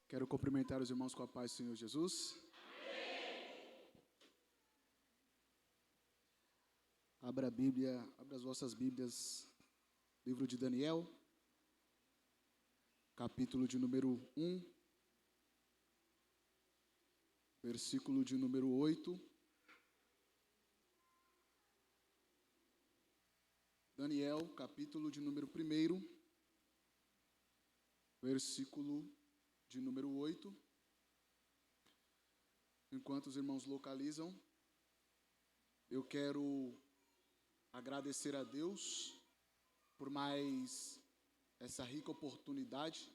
Quero cumprimentar os irmãos com a paz do Senhor Jesus. Abra a Bíblia, abra as vossas Bíblias, livro de Daniel, capítulo de número 1, versículo de número 8. Daniel, capítulo de número 1, versículo de número 8. Enquanto os irmãos localizam, eu quero agradecer a Deus por mais essa rica oportunidade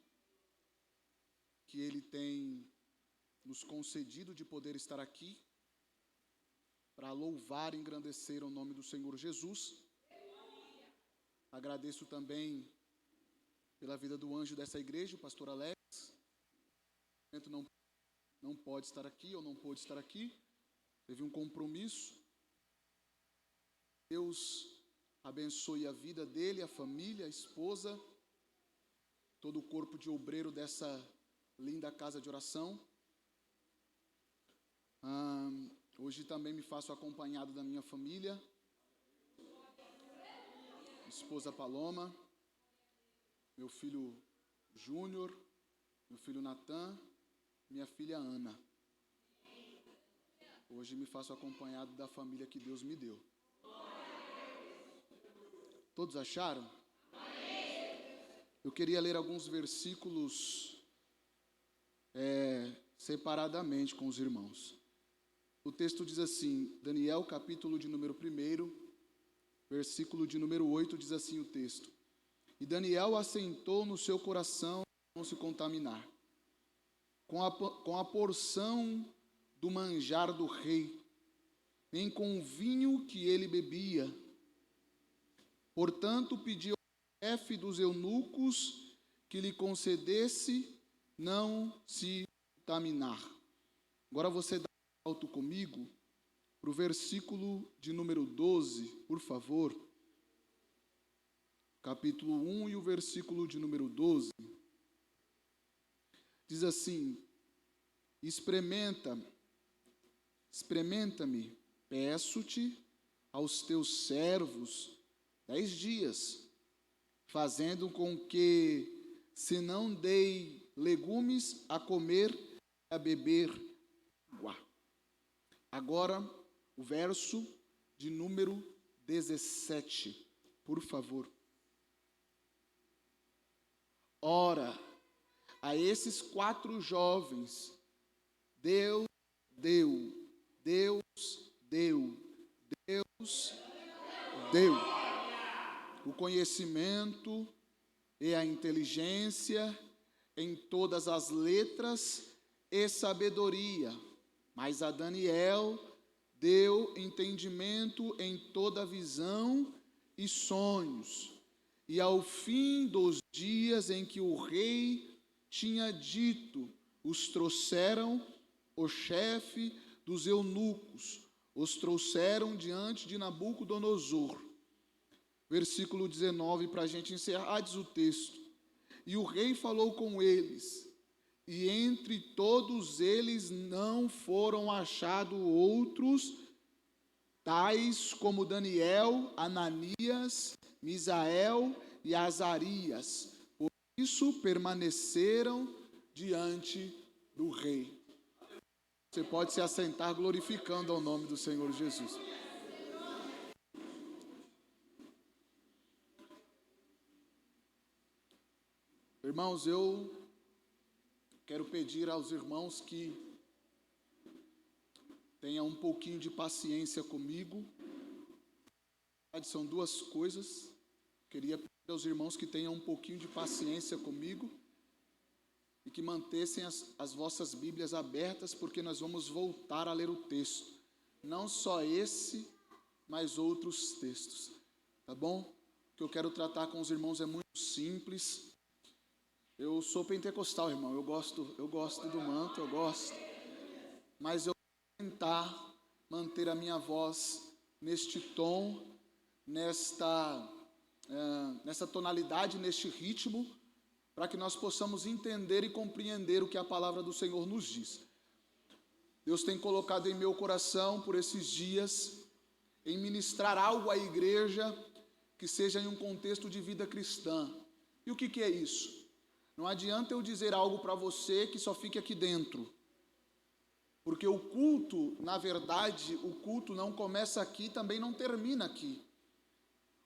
que Ele tem nos concedido de poder estar aqui para louvar e engrandecer o nome do Senhor Jesus. Agradeço também pela vida do anjo dessa igreja, o pastor Alex. Não pode estar aqui, ou não pôde estar aqui, teve um compromisso. Deus abençoe a vida dele, a família, a esposa, todo o corpo de obreiro dessa linda casa de oração. Hoje também me faço acompanhado da minha família, esposa Paloma, meu filho Júnior, meu filho Natan, minha filha Ana. Hoje me faço acompanhado da família que Deus me deu. Todos acharam? Eu queria ler alguns versículos separadamente com os irmãos. O texto diz assim, Daniel, capítulo de número 1, versículo de número 8, diz assim o texto: E Daniel assentou no seu coração não se contaminar com a porção do manjar do rei, nem com o vinho que ele bebia. Portanto, pediu ao chefe dos eunucos que lhe concedesse não se contaminar. Agora você dá um salto comigo para o versículo de número 12, por favor. Capítulo 1 e o versículo de número 12. Diz assim: Experimenta-me, peço-te aos teus servos 10 dias, fazendo com que, se não dei legumes a comer e a beber água. Agora, o verso de número 17, por favor. Ora, a esses 4 jovens, Deus deu o conhecimento e a inteligência em todas as letras e sabedoria, mas a Daniel deu entendimento em toda visão e sonhos. E ao fim dos dias em que o rei tinha dito, os trouxeram o chefe dos eunucos, os trouxeram diante de Nabucodonosor. Versículo 19, para a gente encerrar, diz o texto: E o rei falou com eles, e entre todos eles não foram achados outros, tais como Daniel, Ananias, Misael e Azarias. Por isso permaneceram diante do rei. Você pode se assentar glorificando ao nome do Senhor Jesus. Irmãos, eu quero pedir aos irmãos que tenham um pouquinho de paciência comigo. São 2 coisas. Queria pedir aos irmãos que tenham um pouquinho de paciência comigo e que mantessem as vossas Bíblias abertas, porque nós vamos voltar a ler o texto. Não só esse, mas outros textos. Tá bom? O que eu quero tratar com os irmãos é muito simples. Eu sou pentecostal, irmão. Eu gosto do manto, eu gosto. Mas eu vou tentar manter a minha voz neste tom, nessa tonalidade, neste ritmo, para que nós possamos entender e compreender o que a palavra do Senhor nos diz. Deus tem colocado em meu coração por esses dias em ministrar algo à igreja que seja em um contexto de vida cristã. E o que é isso? Não adianta eu dizer algo para você que só fique aqui dentro. Porque o culto, na verdade, o culto não começa aqui, também não termina aqui.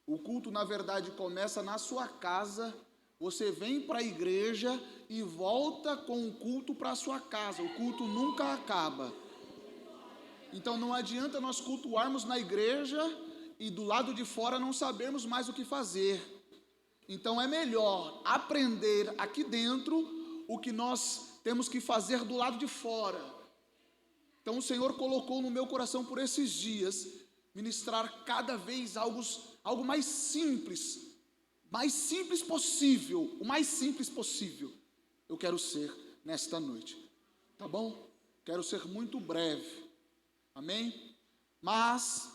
O culto, na verdade, começa na sua casa. Você vem para a igreja e volta com o culto para a sua casa. O culto nunca acaba. Então não adianta nós cultuarmos na igreja e do lado de fora não sabermos mais o que fazer. Então é melhor aprender aqui dentro o que nós temos que fazer do lado de fora. Então o Senhor colocou no meu coração por esses dias ministrar cada vez algo mais simples possível, o mais simples possível. Eu quero ser nesta noite, tá bom? Quero ser muito breve, amém? Mas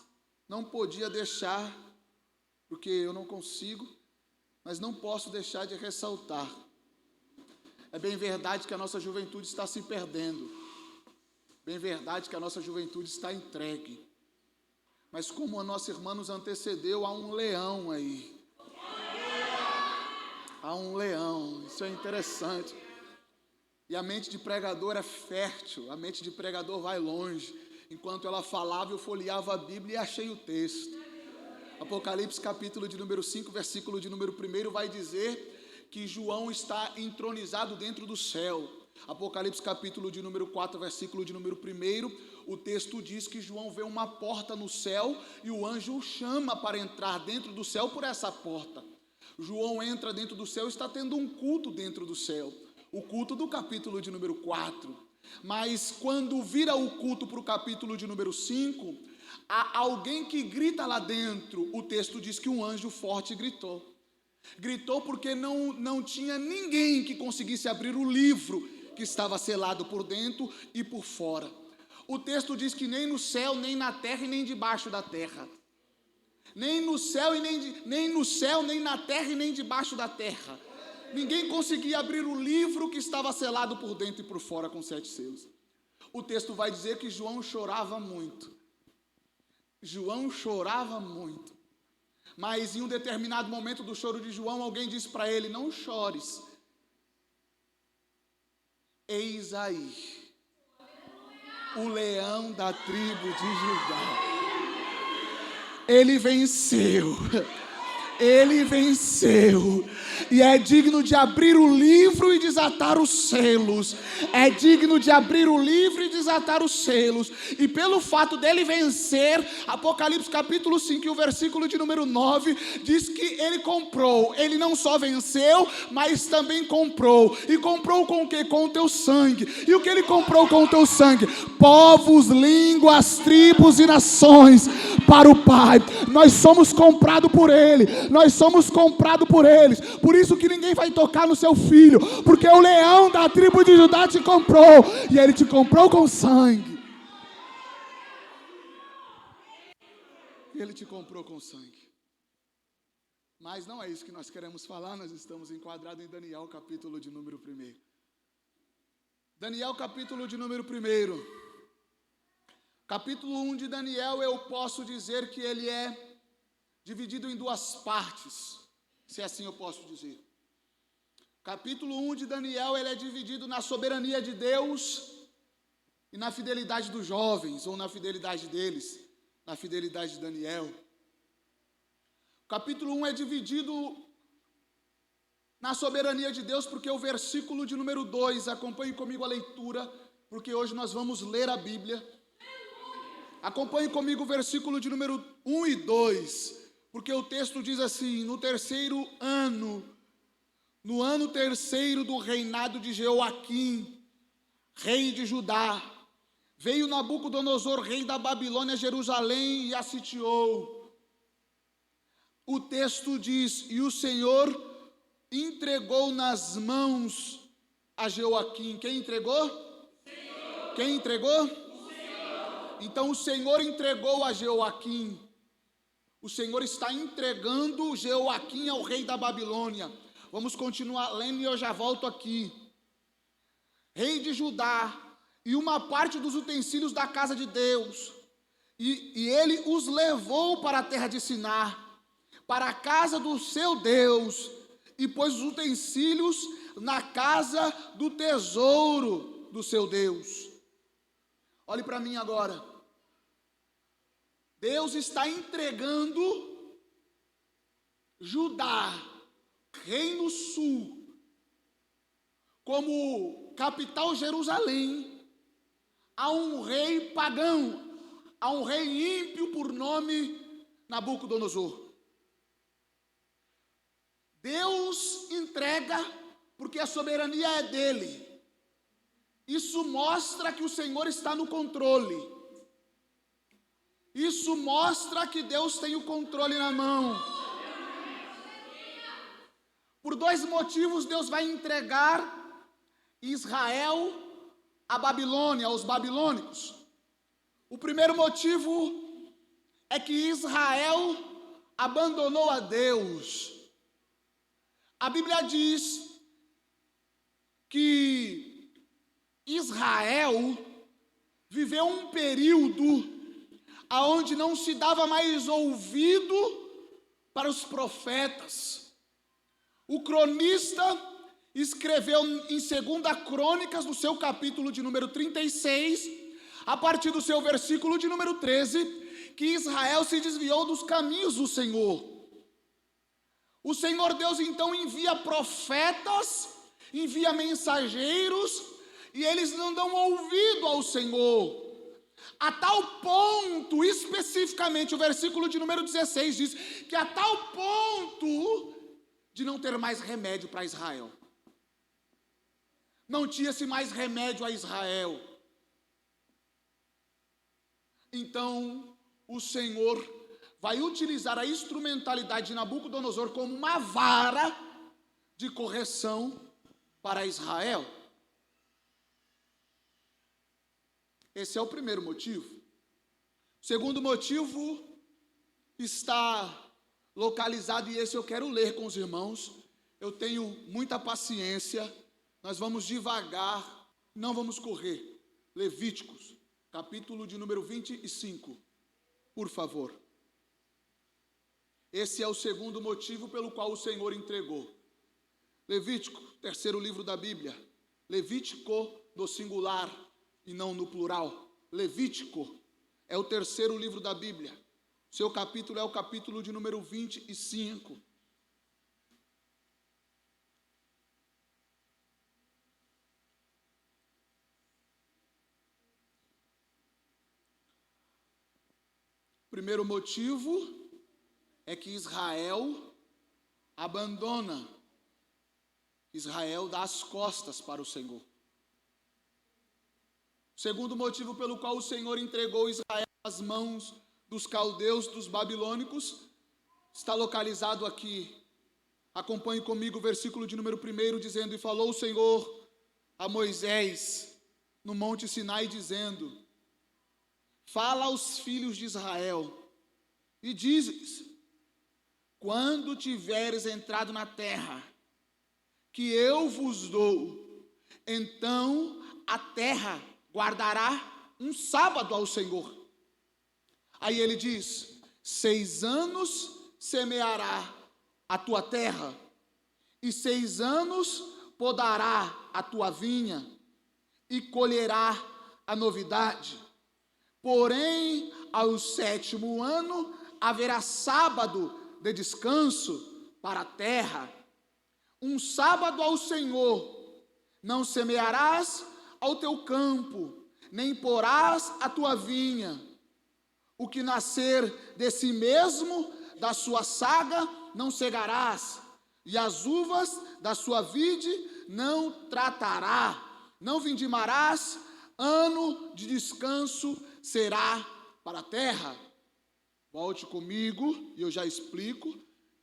não podia deixar, porque eu não consigo, mas não posso deixar de ressaltar. É bem verdade que a nossa juventude está se perdendo, bem verdade que a nossa juventude está entregue, mas como a nossa irmã nos antecedeu, há um leão aí. Há um leão, isso é interessante. E a mente de pregador é fértil, a mente de pregador vai longe. Enquanto ela falava, eu folheava a Bíblia e achei o texto. Apocalipse capítulo de número 5, versículo de número 1 vai dizer que João está entronizado dentro do céu. Apocalipse capítulo de número 4, versículo de número 1, o texto diz que João vê uma porta no céu e o anjo o chama para entrar dentro do céu por essa porta. João entra dentro do céu, está tendo um culto dentro do céu, o culto do capítulo de número 4, mas quando vira o culto para o capítulo de número 5, há alguém que grita lá dentro. O texto diz que um anjo forte gritou porque não tinha ninguém que conseguisse abrir o livro que estava selado por dentro e por fora. O texto diz que nem no céu, nem na terra e nem debaixo da terra. Nem no céu, nem na terra e nem debaixo da terra. Ninguém conseguia abrir o livro que estava selado por dentro e por fora com 7 selos. O texto vai dizer que João chorava muito. João chorava muito. Mas em um determinado momento do choro de João, alguém disse para ele: não chores. Eis aí o leão da tribo de Judá. Ele venceu, e é digno de abrir o livro e desatar os selos, e pelo fato dele vencer, Apocalipse capítulo 5, o versículo de número 9, diz que ele não só venceu, mas também comprou, e comprou com o quê? Com o teu sangue. E o que ele comprou com o teu sangue? Povos, línguas, tribos e nações para o Pai. Nós somos comprados por Ele, por isso que ninguém vai tocar no seu filho, porque o leão da tribo de Judá te comprou, e ele te comprou com sangue. Mas não é isso que nós queremos falar. Nós estamos enquadrados em Daniel capítulo de número 1. Daniel capítulo de número 1. Capítulo 1 de Daniel, eu posso dizer que ele é dividido em 2 partes, se assim eu posso dizer. Capítulo 1 de Daniel, ele é dividido na soberania de Deus e na fidelidade dos jovens, ou na fidelidade deles, na fidelidade de Daniel. Capítulo 1 é dividido na soberania de Deus, porque o versículo de número 2, acompanhe comigo a leitura, porque hoje nós vamos ler a Bíblia. Acompanhe comigo o versículo de número 1 e 2, porque o texto diz assim: no terceiro ano, no ano terceiro do reinado de Jeoaquim, rei de Judá, veio Nabucodonosor, rei da Babilônia, a Jerusalém e a sitiou. O texto diz: e o Senhor entregou nas mãos a Jeoaquim. Quem entregou? Senhor. Quem entregou? Então o Senhor entregou a Jeoaquim. O Senhor está entregando Jeoaquim ao rei da Babilônia. Vamos continuar lendo e eu já volto aqui. Rei de Judá, e uma parte dos utensílios da casa de Deus, e ele os levou para a terra de Sinar, para a casa do seu Deus, e pôs os utensílios na casa do tesouro do seu Deus. Olhe para mim agora. Deus está entregando Judá, Reino Sul, como capital Jerusalém, a um rei pagão, a um rei ímpio por nome Nabucodonosor. Deus entrega porque a soberania é dele. Isso mostra que o Senhor está no controle. Isso mostra que Deus tem o controle na mão. Por dois motivos Deus vai entregar Israel à Babilônia, aos babilônicos. O primeiro motivo é que Israel abandonou a Deus. A Bíblia diz que Israel viveu um período onde não se dava mais ouvido para os profetas. O cronista escreveu em 2 Crônicas, no seu capítulo de número 36, a partir do seu versículo de número 13, que Israel se desviou dos caminhos do Senhor. O Senhor Deus então envia profetas, envia mensageiros, e eles não dão ouvido ao Senhor. A tal ponto, especificamente o versículo de número 16 diz, que a tal ponto de não ter mais remédio para Israel. Não tinha-se mais remédio a Israel. Então, o Senhor vai utilizar a instrumentalidade de Nabucodonosor como uma vara de correção para Israel. Esse é o primeiro motivo. O segundo motivo está localizado, e esse eu quero ler com os irmãos. Eu tenho muita paciência, nós vamos devagar, não vamos correr. Levíticos, capítulo de número 25, por favor. Esse é o segundo motivo pelo qual o Senhor entregou. Levítico, terceiro livro da Bíblia. Levítico no singular e não no plural. Levítico é o terceiro livro da Bíblia. Seu capítulo é o capítulo de número 25. Primeiro motivo é que Israel abandona. Israel dá as costas para o Senhor. O segundo motivo pelo qual o Senhor entregou Israel às mãos dos caldeus, dos babilônicos, está localizado aqui. Acompanhe comigo o versículo de número 1, dizendo: E falou o Senhor a Moisés no monte Sinai, dizendo: Fala aos filhos de Israel e diz-lhes: Quando tiveres entrado na terra que eu vos dou, então a terra guardará um sábado ao Senhor. Aí ele diz: 6 anos semeará a tua terra, e 6 anos podará a tua vinha, e colherá a novidade. Porém, ao 7º ano haverá sábado de descanso para a terra, um sábado ao Senhor. Não semearás ao teu campo, nem porás a tua vinha. O que nascer de si mesmo, da sua saga, não cegarás, e as uvas da sua vide não tratará, não vindimarás, ano de descanso será para a terra. Volte comigo e eu já explico.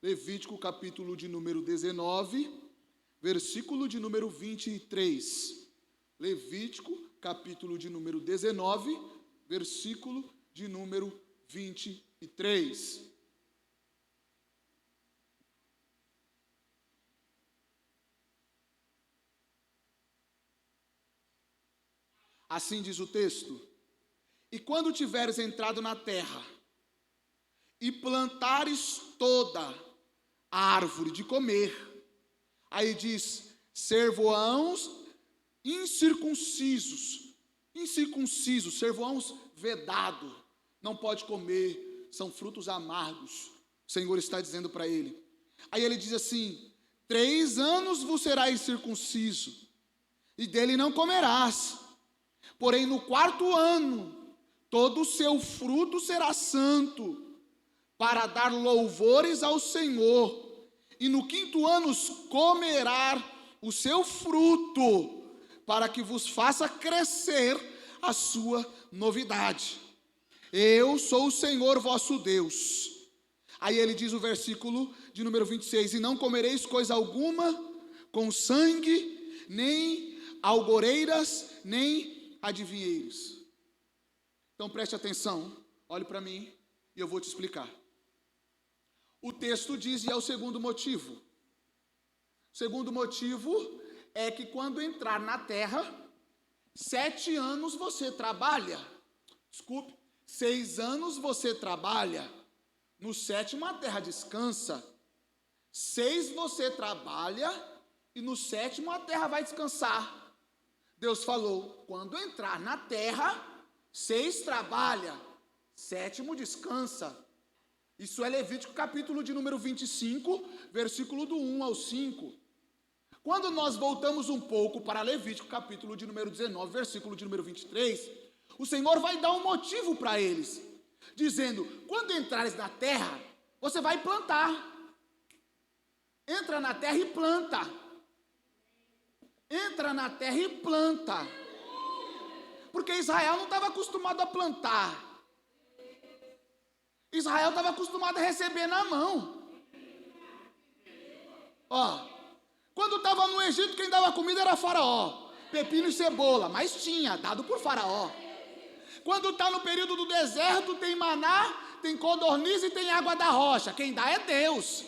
Levítico capítulo de número 19, versículo de número 23. Levítico capítulo de número 19, versículo de número 23. Assim diz o texto: e quando tiveres entrado na terra, e plantares toda a árvore de comer, aí diz, ser-vos-ãos incircuncisos, ser-vos-ãos vedado, não pode comer, são frutos amargos, o Senhor está dizendo para ele. Aí ele diz assim: 3 anos vos será incircunciso, e dele não comerás, porém no 4º ano, todo o seu fruto será santo, para dar louvores ao Senhor, e no 5º ano comerá o seu fruto, para que vos faça crescer a sua novidade. Eu sou o Senhor vosso Deus. Aí ele diz o versículo de número 26, e não comereis coisa alguma com sangue, nem algoreiras, nem adivinheiros. Então preste atenção, olhe para mim e eu vou te explicar. O texto diz, e é o segundo motivo. O segundo motivo é que quando entrar na terra, 7 anos você trabalha. 6 anos você trabalha. No 7º a terra descansa. 6 você trabalha e no 7º a terra vai descansar. Deus falou, quando entrar na terra, 6 trabalha, 7º descansa. Isso é Levítico capítulo de número 25, versículo do 1 ao 5. Quando nós voltamos um pouco para Levítico capítulo de número 19, versículo de número 23, o Senhor vai dar um motivo para eles, dizendo, quando entrares na terra, você vai plantar. Entra na terra e planta. Entra na terra e planta. Porque Israel não estava acostumado a plantar. Israel estava acostumado a receber na mão. Quando estava no Egito, quem dava comida era Faraó. Pepino e cebola, mas tinha, dado por Faraó. Quando está no período do deserto, tem maná, tem codorniz e tem água da rocha. Quem dá é Deus.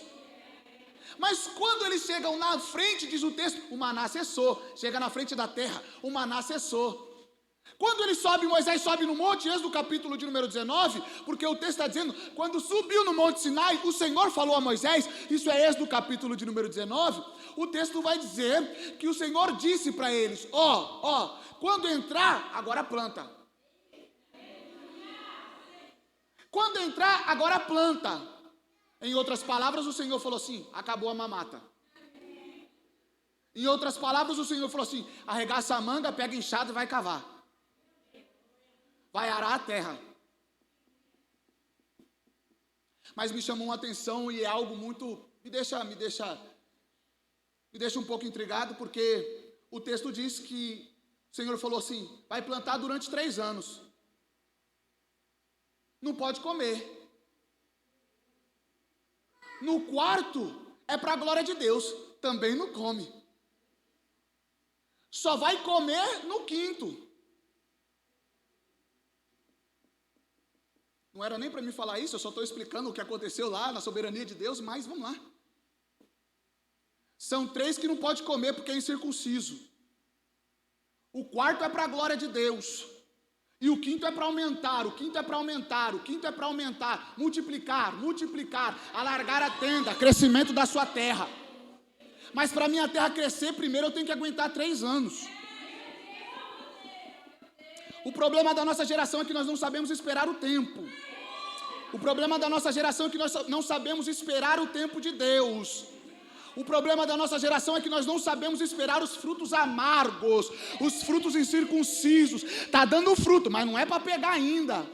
Mas quando eles chegam na frente, diz o texto, o maná cessou. Chega na frente da terra, o maná cessou. Quando ele sobe, Moisés sobe no monte, Êxodo capítulo de número 19, porque o texto está dizendo, quando subiu no monte Sinai, o Senhor falou a Moisés, isso é Êxodo capítulo de número 19, o texto vai dizer que o Senhor disse para eles, quando entrar, agora planta. Quando entrar, agora planta. Em outras palavras, o Senhor falou assim, acabou a mamata. Em outras palavras, o Senhor falou assim, arregaça a manga, pega enxada e vai cavar. Vai arar a terra. Mas me chamou uma atenção e é algo muito, me deixa um pouco intrigado, porque o texto diz que o Senhor falou assim, vai plantar durante 3 anos. Não pode comer. No 4º é para a glória de Deus, também não come. Só vai comer no 5º. Não era nem para mim falar isso, eu só estou explicando o que aconteceu lá na soberania de Deus, mas vamos lá. São 3 que não pode comer porque é incircunciso. O 4º é para a glória de Deus. E o 5º é para aumentar, o 5º é para aumentar, o 5º é para aumentar, multiplicar, alargar a tenda, crescimento da sua terra. Mas para minha terra crescer, primeiro eu tenho que aguentar 3 anos. O problema da nossa geração é que nós não sabemos esperar o tempo. O problema da nossa geração é que nós não sabemos esperar o tempo de Deus. O problema da nossa geração é que nós não sabemos esperar os frutos amargos, os frutos incircuncisos. Está dando fruto, mas não é para pegar ainda.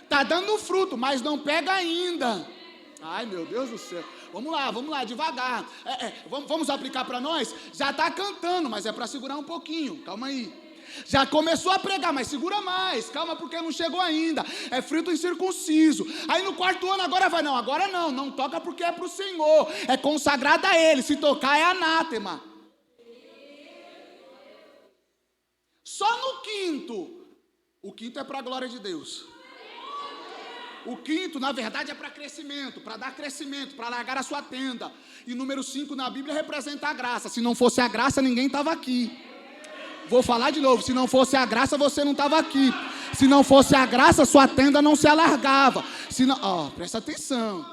Está dando fruto, mas não pega ainda. Ai, meu Deus do céu. Vamos lá, devagar. Vamos aplicar para nós? Já está cantando, mas é para segurar um pouquinho. Calma aí. Já começou a pregar, mas segura mais, calma, porque não chegou ainda. É fruto incircunciso. Aí no 4º ano agora vai, agora não toca porque é para o Senhor, é consagrado a Ele, se tocar é anátema. Só no 5º, o 5º é para a glória de Deus. O 5º, na verdade, é para crescimento, para dar crescimento, para largar a sua tenda. E número 5 na Bíblia representa a graça. Se não fosse a graça, ninguém estava aqui. Vou falar de novo, se não fosse a graça, você não estava aqui. Se não fosse a graça, sua tenda não se alargava. Se não, presta atenção.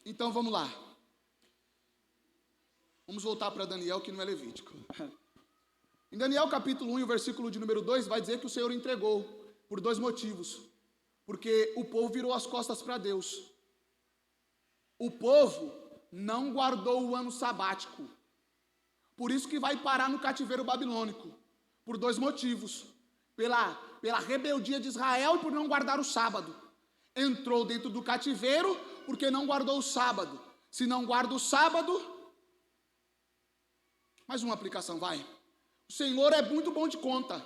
Então vamos lá. Vamos voltar para Daniel, que não é Levítico. Em Daniel capítulo 1, o versículo de número 2, vai dizer que o Senhor entregou por 2 motivos. Porque o povo virou as costas para Deus. O povo não guardou o ano sabático. Por isso que vai parar no cativeiro babilônico. Por 2 motivos. Pela rebeldia de Israel e por não guardar o sábado. Entrou dentro do cativeiro porque não guardou o sábado. Se não guarda o sábado... Mais uma aplicação, vai. O Senhor é muito bom de conta.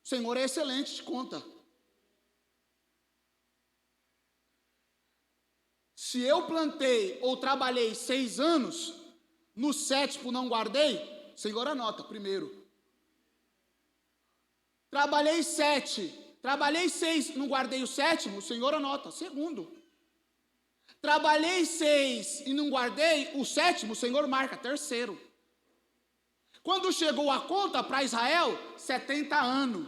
O Senhor é excelente de conta. Se eu plantei ou trabalhei 6 anos, no 7º não guardei, o Senhor anota, primeiro. Trabalhei 6, não guardei o 7º, o Senhor anota, segundo. Trabalhei 6 e não guardei o 7º, o Senhor marca, terceiro. Quando chegou a conta para Israel, 70 anos.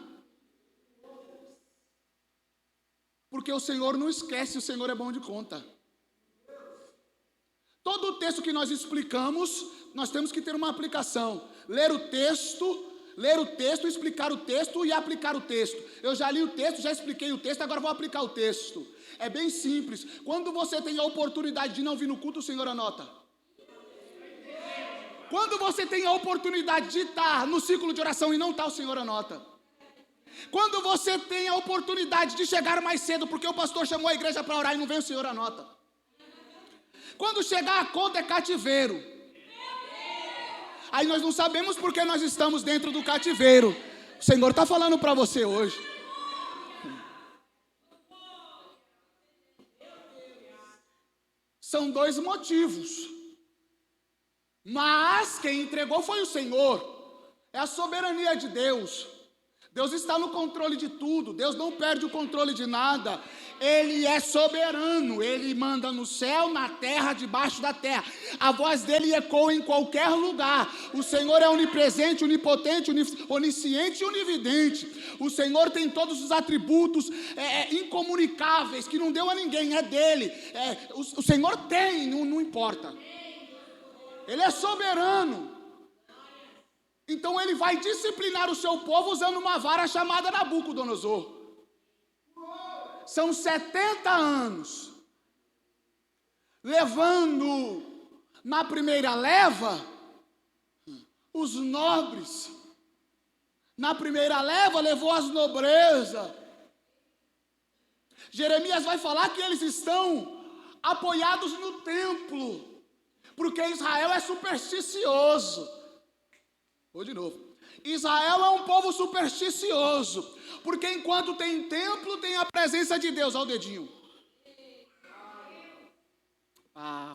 Porque o Senhor não esquece, o Senhor é bom de conta. Todo o texto que nós explicamos, nós temos que ter uma aplicação. Ler o texto, explicar o texto e aplicar o texto. Eu já li o texto, já expliquei o texto, agora vou aplicar o texto. É bem simples. Quando você tem a oportunidade de não vir no culto, o Senhor anota. Quando você tem a oportunidade de estar no ciclo de oração e não estar, o Senhor anota. Quando você tem a oportunidade de chegar mais cedo, porque o pastor chamou a igreja para orar e não vem, o Senhor anota. Quando chegar a conta é cativeiro. Aí nós não sabemos porque nós estamos dentro do cativeiro. O Senhor está falando para você hoje. São 2 motivos. Mas quem entregou foi o Senhor. É a soberania de Deus. Deus está no controle de tudo. Deus não perde o controle de nada. Ele é soberano. Ele manda no céu, na terra, debaixo da terra. A voz dele ecoa em qualquer lugar. O Senhor é onipresente, onipotente, onisciente e onividente. O Senhor tem todos os atributos incomunicáveis, que não deu a ninguém, é dele. O Senhor tem, não importa. Ele é soberano. Então ele vai disciplinar o seu povo usando uma vara chamada Nabucodonosor. São 70 anos. Levando na primeira leva os nobres. Na primeira leva levou as nobrezas. Jeremias vai falar que eles estão apoiados no templo. Porque Israel é supersticioso. Vou de novo. Israel é um povo supersticioso. Porque enquanto tem templo, tem a presença de Deus. Olha o dedinho.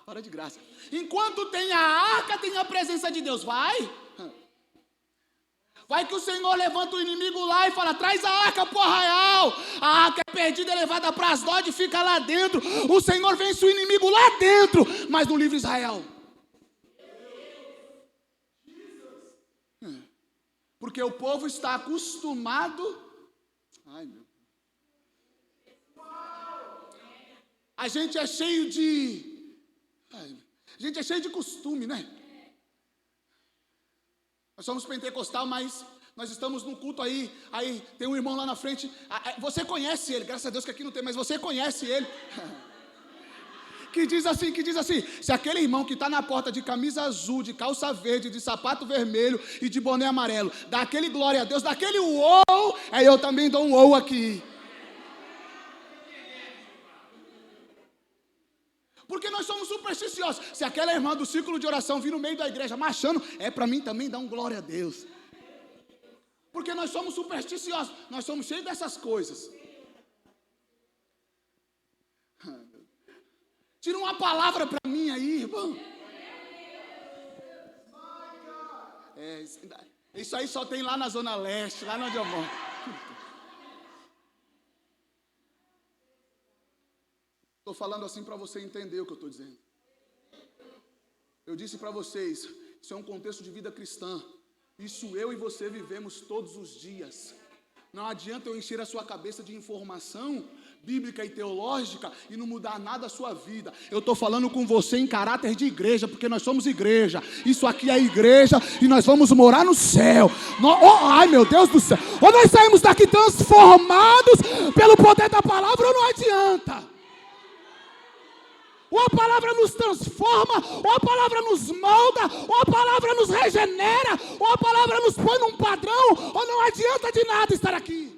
Para de graça. Enquanto tem a arca, tem a presença de Deus. Vai que o Senhor levanta o inimigo lá e fala: traz a arca pro arraial. A arca é perdida, é levada para Asdod e fica lá dentro. O Senhor vence o inimigo lá dentro, mas no livre Israel. Porque o povo está acostumado. A gente é cheio de. A gente é cheio de costume, né? Nós somos pentecostal, mas nós estamos num culto aí tem um irmão lá na frente. Você conhece ele, graças a Deus que aqui não tem, mas você conhece ele. Que diz assim, se aquele irmão que está na porta de camisa azul, de calça verde, de sapato vermelho e de boné amarelo, dá aquele glória a Deus, dá aquele uou, aí eu também dou um uou aqui. Porque nós somos supersticiosos. Se aquela irmã do círculo de oração vir no meio da igreja marchando, é para mim também dar um glória a Deus. Porque nós somos supersticiosos, nós somos cheios dessas coisas. Tira uma palavra para mim aí, irmão. Isso aí só tem lá na Zona Leste, lá onde eu moro. Estou falando assim para você entender o que eu estou dizendo. Eu disse para vocês, isso é um contexto de vida cristã. Isso eu e você vivemos todos os dias. Não adianta eu encher a sua cabeça de informação bíblica e teológica e não mudar nada a sua vida. Eu estou falando com você em caráter de igreja, porque nós somos igreja. Isso aqui é igreja e nós vamos morar no céu. Ai, meu Deus do céu. Ou nós saímos daqui transformados pelo poder da palavra ou não adianta. Ou a palavra nos transforma, ou a palavra nos molda, ou a palavra nos regenera, ou a palavra nos põe num padrão, ou não adianta de nada estar aqui.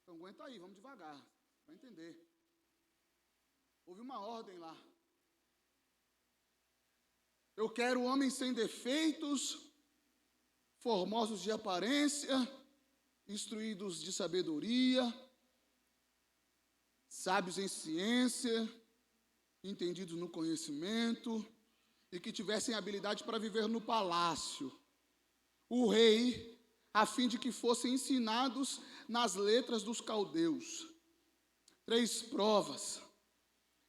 Então aguenta aí, vamos devagar, para entender. Houve uma ordem lá. Eu quero homens sem defeitos, formosos de aparência, instruídos de sabedoria, sábios em ciência, entendidos no conhecimento, e que tivessem habilidade para viver no palácio, o rei, a fim de que fossem ensinados nas letras dos caldeus. 3 provas,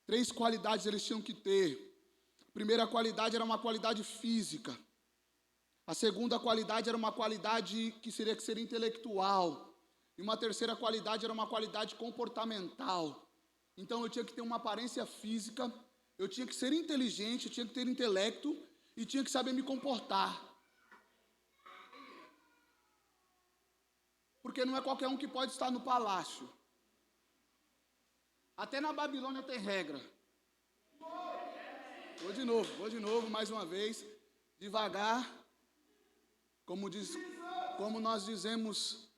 3 qualidades eles tinham que ter. A primeira qualidade era uma qualidade física. A segunda qualidade era uma qualidade que seria que ser intelectual. E uma terceira qualidade era uma qualidade comportamental. Então eu tinha que ter uma aparência física, eu tinha que ser inteligente, eu tinha que ter intelecto e tinha que saber me comportar. Porque não é qualquer um que pode estar no palácio. Até na Babilônia tem regra. Vou de novo, mais uma vez, devagar. Como nós dizemos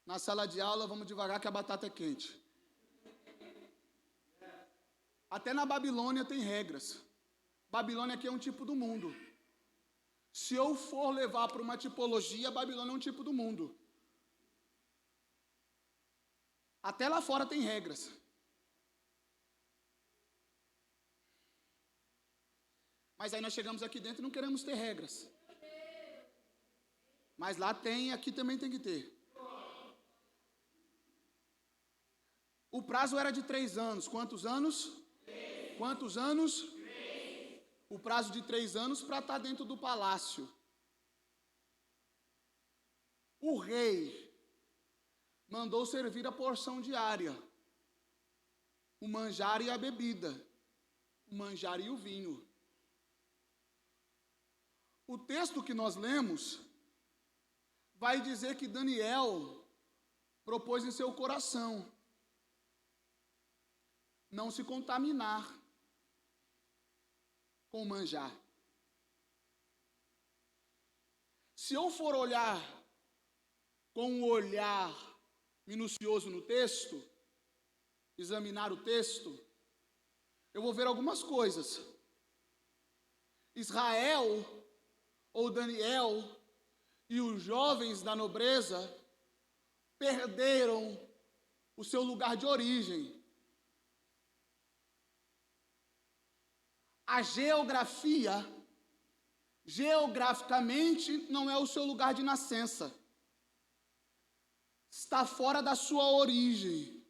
na sala de aula, vamos devagar que a batata é quente. Até na Babilônia tem regras. Babilônia aqui é um tipo do mundo. Se eu for levar para uma tipologia, Babilônia é um tipo do mundo. Até lá fora tem regras. Mas aí nós chegamos aqui dentro e não queremos ter regras. Mas lá tem, aqui também tem que ter. O prazo era de 3 anos. Quantos anos? 3. Quantos anos? 3. O prazo de 3 anos para estar dentro do palácio. O rei mandou servir a porção diária. O manjar e a bebida. O manjar e o vinho. O texto que nós lemos vai dizer que Daniel propôs em seu coração não se contaminar com o manjar. Se eu for olhar com um olhar minucioso no texto, examinar o texto, eu vou ver algumas coisas. Israel, ou Daniel, e os jovens da nobreza perderam o seu lugar de origem. A geografia, geograficamente, não é o seu lugar de nascença. Está fora da sua origem.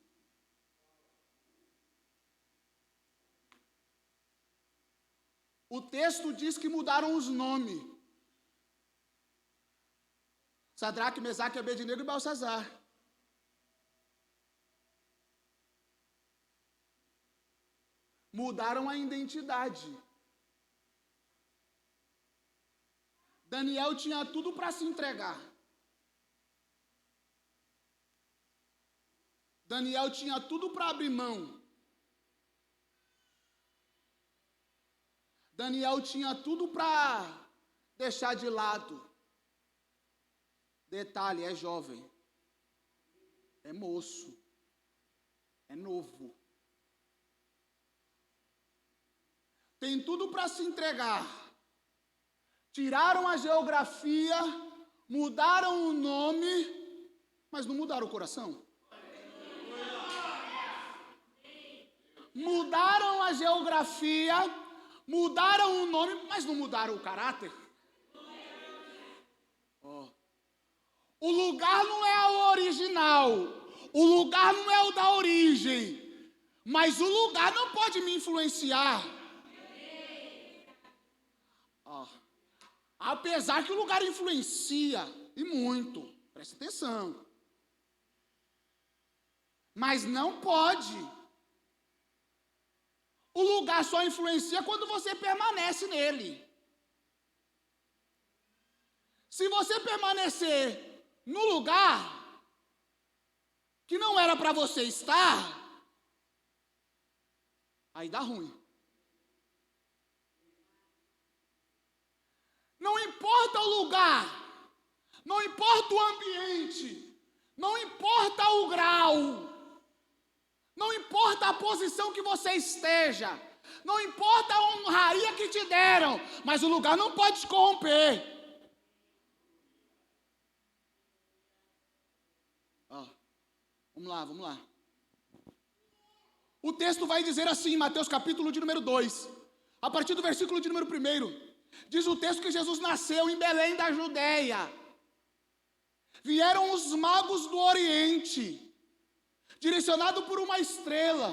O texto diz que mudaram os nomes. Sadraque, Mesaque, Abednego e Balsazar. Mudaram a identidade. Daniel tinha tudo para se entregar. Daniel tinha tudo para abrir mão. Daniel tinha tudo para deixar de lado. Detalhe, é jovem. É moço. É novo. Tem tudo para se entregar. Tiraram a geografia, mudaram o nome, mas não mudaram o coração. Mudaram a geografia, mudaram o nome, mas não mudaram o caráter. O lugar não é o original. O lugar não é o da origem, mas o lugar não pode me influenciar. Apesar que o lugar influencia, e muito, preste atenção. Mas não pode. O lugar só influencia quando você permanece nele. Se você permanecer no lugar que não era para você estar, aí dá ruim. Não importa o lugar, não importa o ambiente, não importa o grau, não importa a posição que você esteja, não importa a honraria que te deram, mas o lugar não pode te corromper. Vamos lá. O texto vai dizer assim, Mateus capítulo de número 2, a partir do versículo de número 1, diz o texto que Jesus nasceu em Belém da Judeia. Vieram os magos do Oriente, direcionado por uma estrela.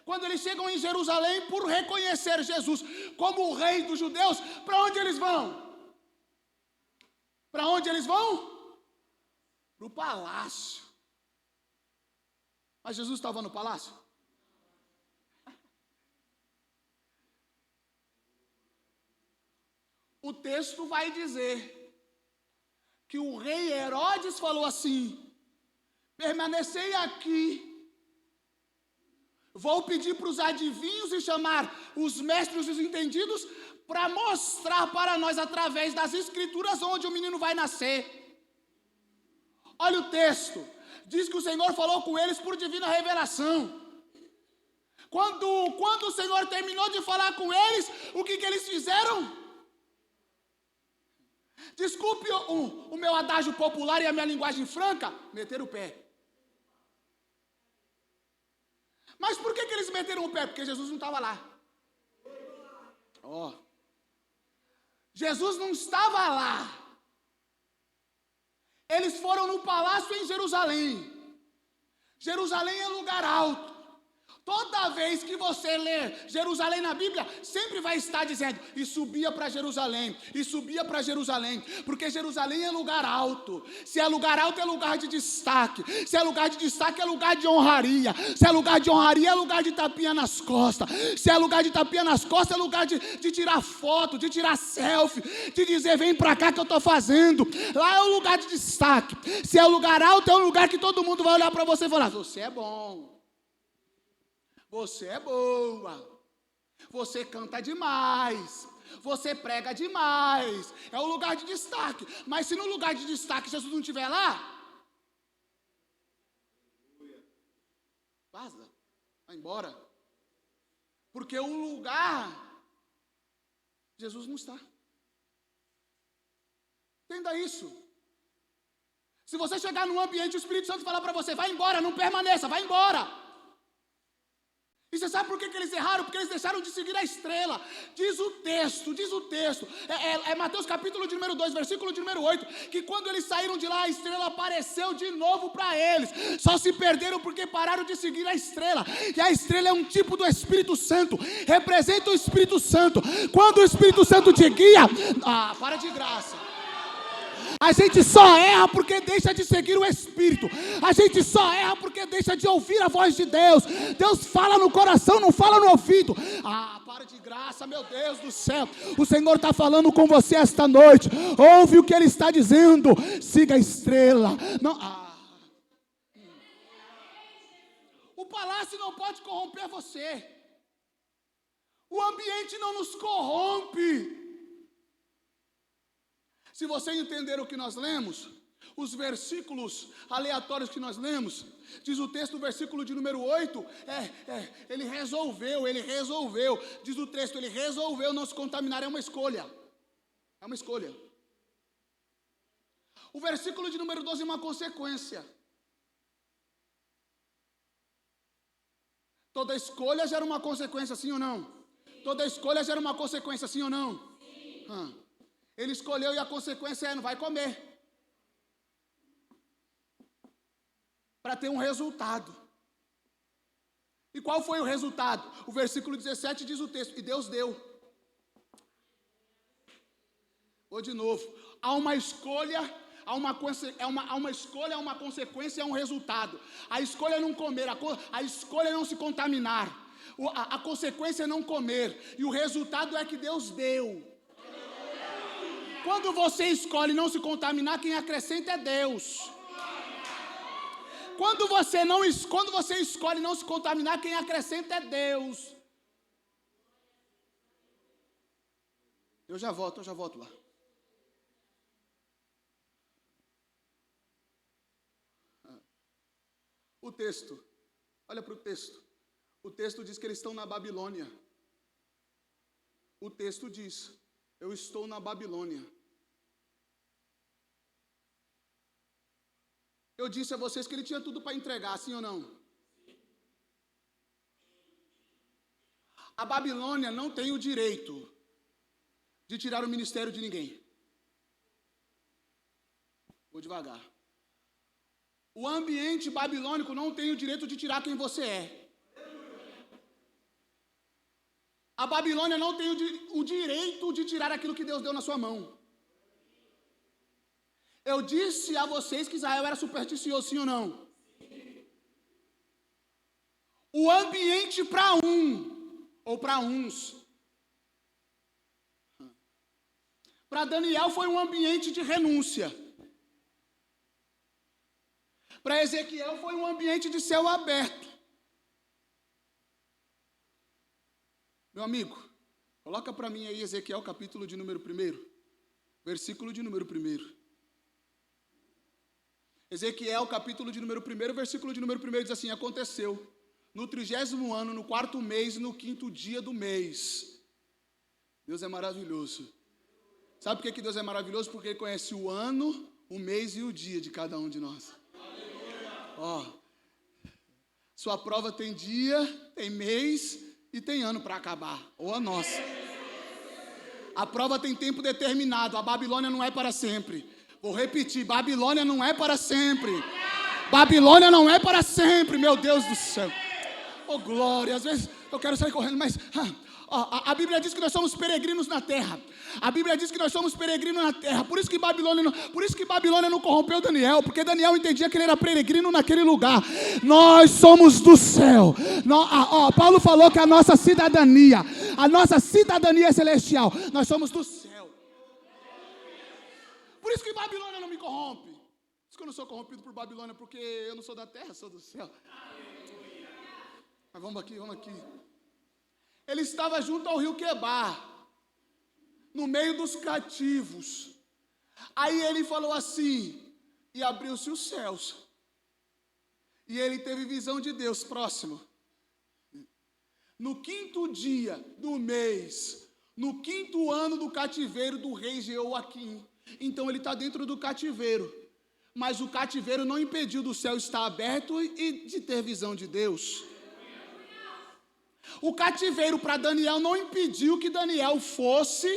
Quando eles chegam em Jerusalém, por reconhecer Jesus como o rei dos judeus, para onde eles vão? Para onde eles vão? Para o palácio. Mas Jesus estava no palácio? O texto vai dizer que o rei Herodes falou assim: permanecei aqui, vou pedir para os adivinhos e chamar os mestres e os entendidos para mostrar para nós através das escrituras onde o menino vai nascer. Olha o texto, diz que o Senhor falou com eles por divina revelação. Quando o Senhor terminou de falar com eles, o que eles fizeram? Desculpe o meu adágio popular e a minha linguagem franca, meteram o pé. Mas por que eles meteram o pé? Porque Jesus não estava lá. Jesus não estava lá. Eles foram no palácio em Jerusalém. Jerusalém é lugar alto. Toda vez que você lê Jerusalém na Bíblia, sempre vai estar dizendo, e subia para Jerusalém, e subia para Jerusalém, porque Jerusalém é lugar alto. Se é lugar alto, é lugar de destaque. Se é lugar de destaque, é lugar de honraria. Se é lugar de honraria, é lugar de tapinha nas costas. Se é lugar de tapinha nas costas, é lugar de tirar foto, de tirar selfie, de dizer, vem para cá que eu estou fazendo. Lá é o lugar de destaque. Se é lugar alto, é um lugar que todo mundo vai olhar para você e falar, você é bom. Você é boa, você canta demais, você prega demais, é o lugar de destaque. Mas se no lugar de destaque Jesus não estiver lá, vaza, vai embora. Porque o lugar, Jesus não está. Entenda isso. Se você chegar num ambiente, o Espírito Santo falar para você, vai embora, não permaneça, vai embora. E você sabe por que eles erraram? Porque eles deixaram de seguir a estrela. Diz o texto, é Mateus capítulo de número 2, versículo de número 8, que quando eles saíram de lá, a estrela apareceu de novo para eles. Só se perderam porque pararam de seguir a estrela. E a estrela é um tipo do Espírito Santo, representa o Espírito Santo. Quando o Espírito Santo te guia, para de graça. A gente só erra porque deixa de seguir o Espírito. A gente só erra porque deixa de ouvir a voz de Deus. Deus fala no coração, não fala no ouvido. Para de graça, meu Deus do céu. O Senhor está falando com você esta noite. Ouve o que Ele está dizendo. Siga a estrela. Não, O palácio não pode corromper você. O ambiente não nos corrompe. Se você entender o que nós lemos, os versículos aleatórios que nós lemos, diz o texto, o versículo de número 8, ele resolveu, diz o texto, ele resolveu não se contaminar, é uma escolha. O versículo de número 12 é uma consequência. Toda escolha gera uma consequência, sim ou não? Toda escolha gera uma consequência, sim ou não? Sim. Ele escolheu e a consequência é, não vai comer. para ter um resultado. E qual foi o resultado? O versículo 17 diz o texto: e Deus deu. Vou de novo. Há uma escolha, há uma escolha, há uma consequência, há um resultado. A escolha é não comer, a escolha é não se contaminar. A consequência é não comer. E o resultado é que Deus deu. Quando você escolhe não se contaminar, quem acrescenta é Deus. Quando você escolhe não se contaminar, quem acrescenta é Deus. Eu já volto lá. O texto, olha para o texto. O texto diz que eles estão na Babilônia. O texto diz: eu estou na Babilônia. Eu disse a vocês que ele tinha tudo para entregar, sim ou não? A Babilônia não tem o direito de tirar o ministério de ninguém. Vou devagar. O ambiente babilônico não tem o direito de tirar quem você é. A Babilônia não tem o direito de tirar aquilo que Deus deu na sua mão. Eu disse a vocês que Israel era supersticioso, sim ou não? O ambiente para ou para uns, para Daniel foi um ambiente de renúncia. Para Ezequiel foi um ambiente de céu aberto. Meu amigo, coloca para mim aí Ezequiel capítulo de número 1, versículo de número 1. Ezequiel capítulo de número 1, versículo de número 1 diz assim: aconteceu no 30º ano, no 4º mês, no 5º dia do mês. Deus é maravilhoso. Sabe por que Deus é maravilhoso? Porque Ele conhece o ano, o mês e o dia de cada um de nós. Ó, sua prova tem dia, tem mês e tem ano para acabar, ou a nossa. A prova tem tempo determinado, a Babilônia não é para sempre. Vou repetir, Babilônia não é para sempre. Babilônia não é para sempre, meu Deus do céu. Oh, glória, às vezes eu quero sair correndo, mas a Bíblia diz que nós somos peregrinos na terra. A Bíblia diz que nós somos peregrinos na terra. Por isso que Babilônia não corrompeu Daniel, porque Daniel entendia que ele era peregrino naquele lugar. Nós somos do céu. Paulo falou que a nossa cidadania é celestial. Nós somos do céu. Por isso que Babilônia não me corrompe. Por isso que eu não sou corrompido por Babilônia, porque eu não sou da terra, sou do céu. Mas vamos aqui. Ele estava junto ao rio Quebar, no meio dos cativos. Aí ele falou assim, e abriu-se os céus. E ele teve visão de Deus. Próximo. No 5º dia do mês, no 5º ano do cativeiro do rei Jeoaquim. Então ele está dentro do cativeiro. Mas o cativeiro não impediu do céu estar aberto e de ter visão de Deus. O cativeiro para Daniel não impediu que Daniel fosse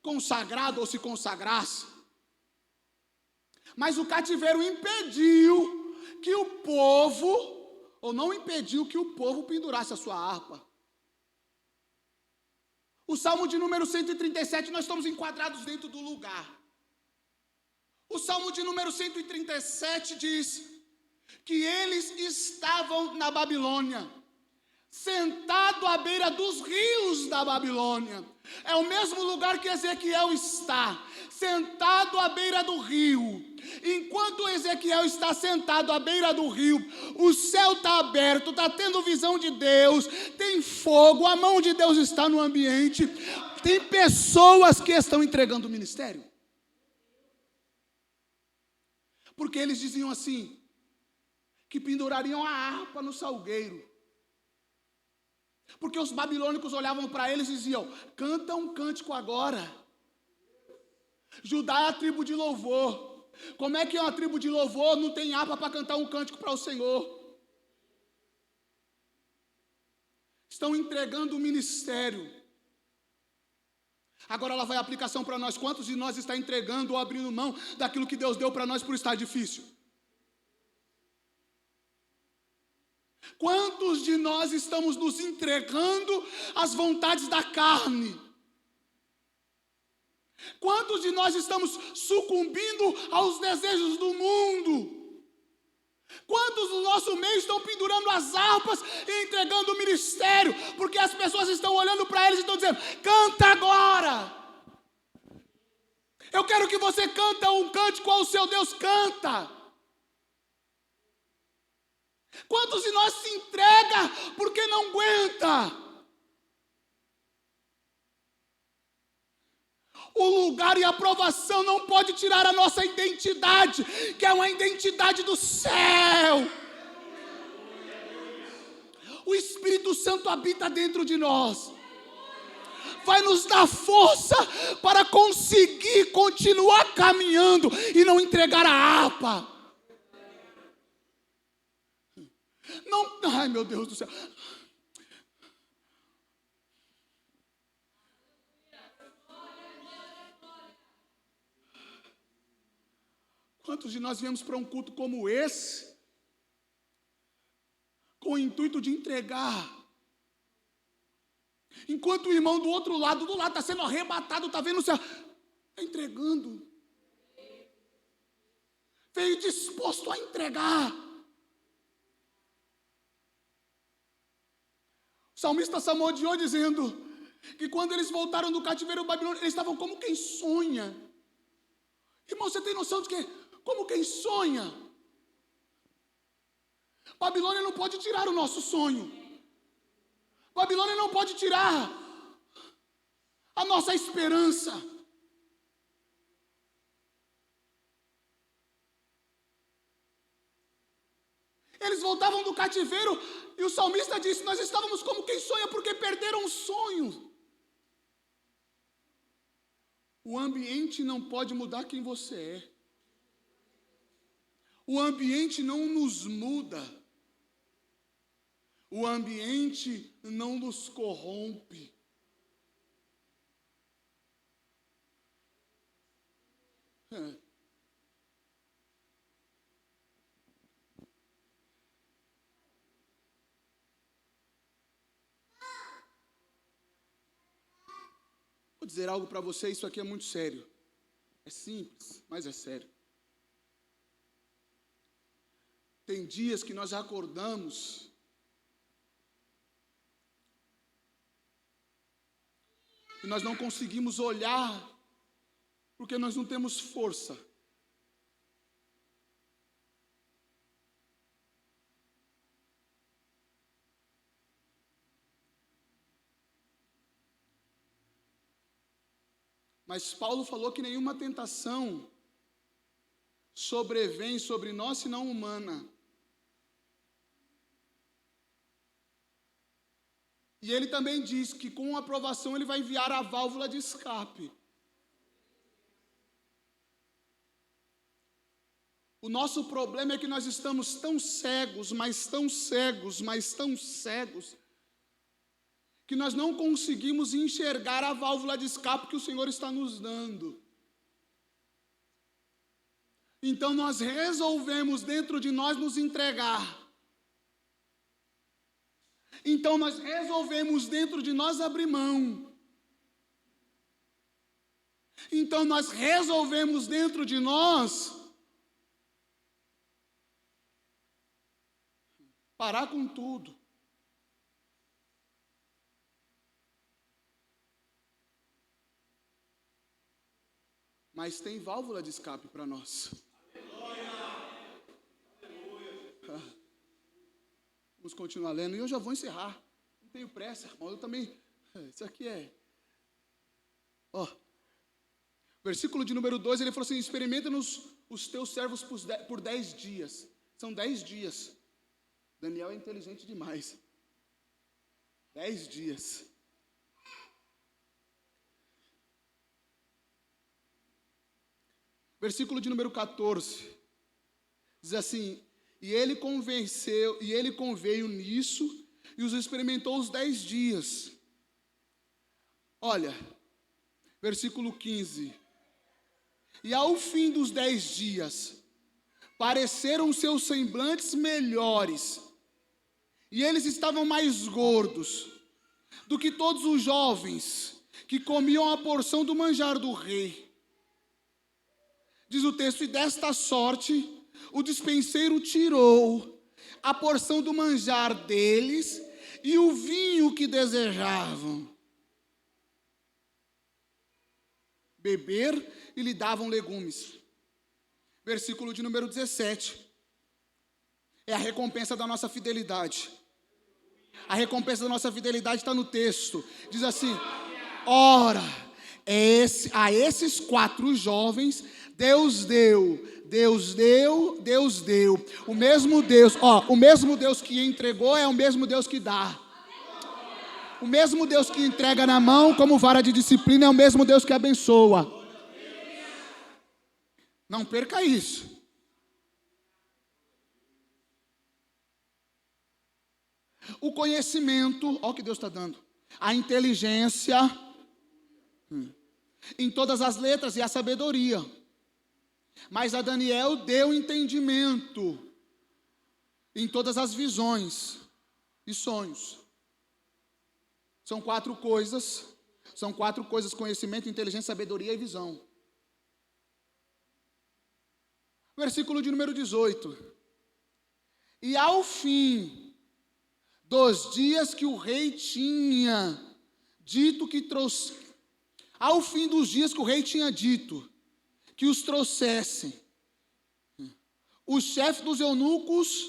consagrado ou se consagrasse. Mas o cativeiro impediu que o povo, ou não impediu que o povo pendurasse a sua harpa. O Salmo de número 137, nós estamos enquadrados dentro do lugar. O Salmo de número 137 diz que eles estavam na Babilônia, sentado à beira dos rios da Babilônia. É o mesmo lugar que Ezequiel está, sentado à beira do rio. Enquanto Ezequiel está sentado à beira do rio, o céu está aberto, está tendo visão de Deus, tem fogo, a mão de Deus está no ambiente, tem pessoas que estão entregando o ministério. Porque eles diziam assim, que pendurariam a harpa no salgueiro. Porque os babilônicos olhavam para eles e diziam, canta um cântico agora. Judá é a tribo de louvor. Como é que é uma tribo de louvor não tem harpa para cantar um cântico para o Senhor? Estão entregando o ministério. Agora ela vai a aplicação para nós. Quantos de nós está entregando ou abrindo mão daquilo que Deus deu para nós por estar difícil? Quantos de nós estamos nos entregando às vontades da carne? Quantos de nós estamos sucumbindo aos desejos do mundo? Quantos do nosso meio estão pendurando as harpas e entregando o ministério, porque as pessoas estão olhando para eles e estão dizendo: canta agora. Eu quero que você canta um cântico ao seu Deus, canta. Quantos de nós se entrega porque não aguenta? O lugar e a aprovação não pode tirar a nossa identidade, que é uma identidade do céu. O Espírito Santo habita dentro de nós. Vai nos dar força para conseguir continuar caminhando e não entregar a harpa. Não, ai meu Deus do céu. Quantos de nós viemos para um culto como esse, com o intuito de entregar, enquanto o irmão do outro lado, está sendo arrebatado, está vendo o céu, está entregando, veio disposto a entregar. O salmista salmodiou dizendo que quando eles voltaram do cativeiro babilônico, eles estavam como quem sonha. Irmão, você tem noção de que como quem sonha? Babilônia não pode tirar o nosso sonho. Babilônia não pode tirar a nossa esperança. Eles voltavam do cativeiro e o salmista disse: nós estávamos como quem sonha porque perderam o sonho. O ambiente não pode mudar quem você é. O ambiente não nos muda. O ambiente não nos corrompe. Vou dizer algo para você, isso aqui é muito sério. É simples, mas é sério. Tem dias que nós acordamos e nós não conseguimos olhar porque nós não temos força. Mas Paulo falou que nenhuma tentação sobrevém sobre nós senão humana. E ele também diz que com a aprovação ele vai enviar a válvula de escape. O nosso problema é que nós estamos tão cegos, mas tão cegos, mas tão cegos, que nós não conseguimos enxergar a válvula de escape que o Senhor está nos dando. Então nós resolvemos dentro de nós nos entregar. Então nós resolvemos dentro de nós abrir mão. Então nós resolvemos dentro de nós parar com tudo. Mas tem válvula de escape para nós. Vamos continuar lendo e eu já vou encerrar. Não tenho pressa, irmão. Eu também. Isso aqui é. Versículo de número 2, ele falou assim: experimenta-nos os teus servos por 10 dias. São 10 dias. Daniel é inteligente demais. 10 dias. Versículo de número 14. Diz assim: e ele conveio nisso e os experimentou os 10 dias. Olha, versículo 15. E ao fim dos 10 dias, pareceram seus semblantes melhores, E eles estavam mais gordos do que todos os jovens que comiam a porção do manjar do rei. Diz o texto, e desta sorte o despenseiro tirou a porção do manjar deles e o vinho que desejavam beber, e lhe davam legumes. Versículo de número 17. É a recompensa da nossa fidelidade. A recompensa da nossa fidelidade está no texto. Diz assim, ora, a esses 4 jovens, Deus deu. O mesmo Deus que entregou é o mesmo Deus que dá. O mesmo Deus que entrega na mão como vara de disciplina é o mesmo Deus que abençoa. Não perca isso. O conhecimento, olha o que Deus está dando. A inteligência, em todas as letras, e a sabedoria. Mas a Daniel deu entendimento em todas as visões e sonhos. São 4 coisas. São 4 coisas: conhecimento, inteligência, sabedoria e visão. Versículo de número 18. E ao fim dos dias que o rei tinha dito que trouxe, ao fim dos dias que o rei tinha dito que os trouxessem, o chefe dos eunucos